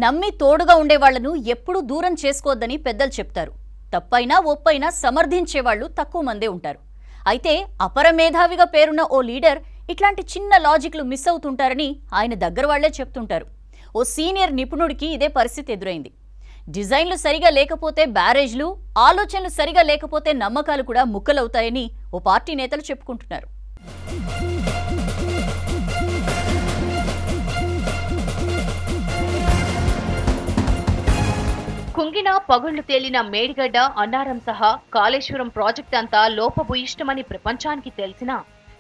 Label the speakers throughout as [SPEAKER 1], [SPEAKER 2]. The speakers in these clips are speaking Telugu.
[SPEAKER 1] నమ్మి తోడుగా ఉండేవాళ్లను ఎప్పుడూ దూరం చేసుకోవద్దని పెద్దలు చెప్తారు. తప్పైనా ఒప్పైనా సమర్థించేవాళ్లు తక్కువ మందే ఉంటారు. అయితే అపరమేధావిగా పేరున్న ఓ లీడర్ ఇట్లాంటి చిన్న లాజిక్లు మిస్ అవుతుంటారని ఆయన దగ్గర వాళ్లే చెప్తుంటారు. ఓ సీనియర్ నిపుణుడికి ఇదే పరిస్థితి ఎదురైంది. డిజైన్లు సరిగా లేకపోతే బ్యారేజ్లు, ఆలోచనలు సరిగా లేకపోతే నమ్మకాలు కూడా ముక్కలవుతాయని ఓ పార్టీ నేతలు చెప్పుకుంటున్నారు.
[SPEAKER 2] కుంగిన పగుళ్లు తేలిన మేడిగడ్డ, అన్నారం సహా కాళేశ్వరం ప్రాజెక్ట్ అంతా లోపభూయిష్టమని ప్రపంచానికి తెలిసినా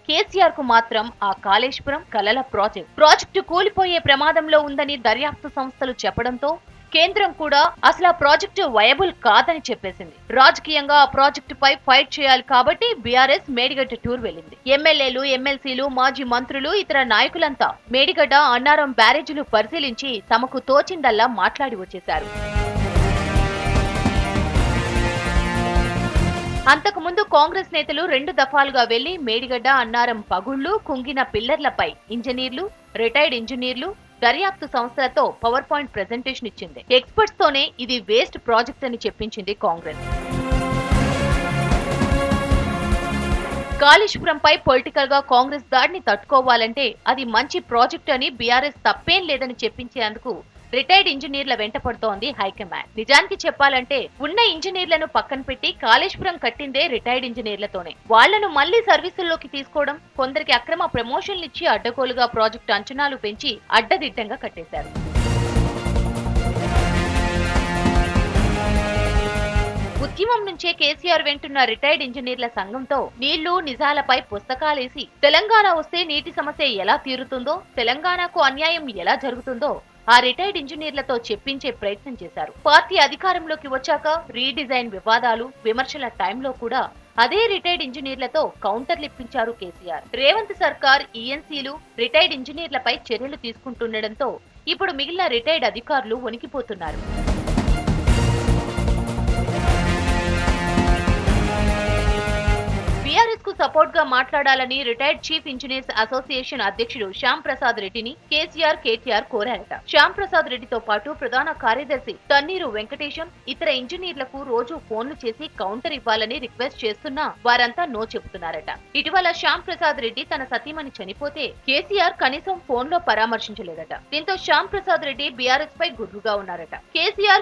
[SPEAKER 2] కేసీఆర్ కు మాత్రం ఆ కాళేశ్వరం కలల ప్రాజెక్టు కూలిపోయే ప్రమాదంలో ఉందని దర్యాప్తు సంస్థలు చెప్పడంతో కేంద్రం కూడా అసలు ఆ ప్రాజెక్టు వయబుల్ కాదని చెప్పేసింది. రాజకీయంగా ఆ ప్రాజెక్టుపై ఫైట్ చేయాలి కాబట్టి బీఆర్ఎస్ మేడిగడ్డ టూర్ వెళ్లింది. ఎమ్మెల్యేలు, ఎమ్మెల్సీలు, మాజీ మంత్రులు, ఇతర నాయకులంతా మేడిగడ్డ, అన్నారం బ్యారేజీలు పరిశీలించి తమకు తోచిందల్లా మాట్లాడి వచ్చేశారు. అంతకుముందు కాంగ్రెస్ నేతలు 2 దఫాలుగా వెళ్లి మేడిగడ్డ, అన్నారం పగుళ్లు, కుంగిన పిల్లర్లపై ఇంజనీర్లు, రిటైర్డ్ ఇంజనీర్లు, దర్యాప్తు సంస్థలతో పవర్ పాయింట్ ప్రెజెంటేషన్ ఇచ్చింది. ఎక్స్పర్ట్స్ తోనే ఇది వేస్ట్ ప్రాజెక్ట్ అని చెప్పించింది కాంగ్రెస్. కాళేశ్వరంపై పొలిటికల్ గా కాంగ్రెస్ దాడిని తట్టుకోవాలంటే అది మంచి ప్రాజెక్టు అని బీఆర్ఎస్ తప్పేం లేదని చెప్పించేందుకు రిటైర్డ్ ఇంజనీర్ల వెంట పడుతోంది హైకమాండ్. నిజానికి చెప్పాలంటే ఉన్న ఇంజనీర్లను పక్కన పెట్టి కాళేశ్వరం కట్టిందే రిటైర్డ్ ఇంజనీర్లతోనే. వాళ్లను మళ్లీ సర్వీసుల్లోకి తీసుకోవడం, కొందరికి అక్రమ ప్రమోషన్లు ఇచ్చి అడ్డగోలుగా ప్రాజెక్టు అంచనాలు పెంచి అడ్డదిడ్డంగా కట్టేశారు. ఉద్యమం నుంచే కేసీఆర్ వెంటున్న రిటైర్డ్ ఇంజనీర్ల సంఘంతో నీళ్లు, నిజాలపై పుస్తకాలేసి తెలంగాణ వస్తే నీటి సమస్య ఎలా తీరుతుందో, తెలంగాణకు అన్యాయం ఎలా జరుగుతుందో ఆ రిటైర్డ్ ఇంజనీర్లతో చెప్పించే ప్రయత్నం చేశారు. పార్టీ అధికారంలోకి వచ్చాక రీడిజైన్ వివాదాలు, విమర్శల టైంలో కూడా అదే రిటైర్డ్ ఇంజనీర్లతో కౌంటర్లు ఇప్పించారు కేసీఆర్. రేవంత్ సర్కార్ ఈఎన్సీలు, రిటైర్డ్ ఇంజనీర్లపై చర్యలు తీసుకుంటుండటంతో ఇప్పుడు మిగిలిన రిటైర్డ్ అధికారులు వణికిపోతున్నారు. బీఆర్ఎస్ కు సపోర్ట్ గా మాట్లాడాలని రిటైర్డ్ చీఫ్ ఇంజనీర్స్ అసోసియేషన్ అధ్యక్షుడు శ్యామ్ ప్రసాద్ రెడ్డిని కేటీఆర్ కోరారట. శ్యామ్ ప్రసాద్ రెడ్డితో పాటు ప్రధాన కార్యదర్శి తన్నీరు వెంకటేశం ఇతర ఇంజనీర్లకు రోజు ఫోన్లు చేసి కౌంటర్ ఇవ్వాలని రిక్వెస్ట్ చేస్తున్నా వారంతా నో చెబుతున్నారట. ఇటీవల శ్యామ్ ప్రసాద్ రెడ్డి తన సతీమణి చనిపోతే కేసీఆర్ కనీసం ఫోన్ లో పరామర్శించలేదట. దీంతో శ్యామ్ ప్రసాద్ రెడ్డి బీఆర్ఎస్ పై గుర్రుగా ఉన్నారట.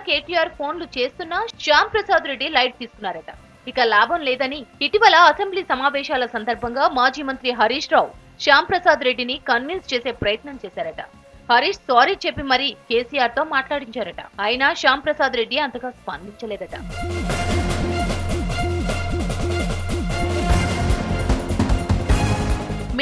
[SPEAKER 2] కేటీఆర్ ఫోన్లు చేస్తున్నా శ్యామ్ ప్రసాద్ రెడ్డి లైట్ తీసుకున్నారట. ఇక లాభం లేదని ఇటీవల అసెంబ్లీ సమావేశాల సందర్భంగా మాజీ మంత్రి హరీష్ రావు శ్యామ్ ప్రసాద్ రెడ్డిని కన్విన్స్ చేసే ప్రయత్నం చేశారట. హరీష్ సారీ చెప్పి మరీ కేసీఆర్ తో మాట్లాడించారట. అయినా శ్యామ్ ప్రసాద్ రెడ్డి అంతగా స్పందించలేదట.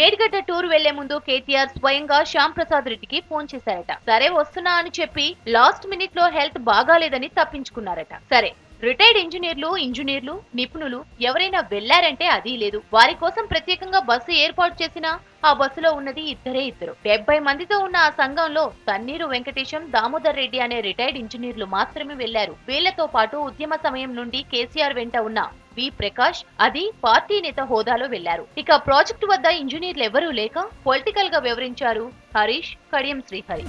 [SPEAKER 2] మేడిగడ్డ టూర్ వెళ్లే ముందు కేటీఆర్ స్వయంగా శ్యామ్ ప్రసాద్ రెడ్డికి ఫోన్ చేశారట. సరే వస్తున్నా అని చెప్పి లాస్ట్ మినిట్ లో హెల్త్ బాగాలేదని తప్పించుకున్నారట. సరే రిటైర్డ్ ఇంజనీర్లు, నిపుణులు ఎవరైనా వెళ్లారంటే అది లేదు. వారి కోసం ప్రత్యేకంగా బస్సు ఏర్పాటు చేసినా ఆ బస్సులో ఉన్నది ఇద్దరు. 70 మందితో ఉన్న ఆ సంఘంలో తన్నీరు వెంకటేశం, దామోదర్ రెడ్డి అనే రిటైర్డ్ ఇంజనీర్లు మాత్రమే వెళ్లారు. వీళ్లతో పాటు ఉద్యమ సమయం నుండి కేసీఆర్ వెంట ఉన్న వి ప్రకాష్, అది పార్టీ నేత హోదాలో వెళ్లారు. ఇక ప్రాజెక్టు వద్ద ఇంజనీర్లు ఎవరూ లేక పొలిటికల్ గా వివరించారు హరీష్, కడియం శ్రీహరి.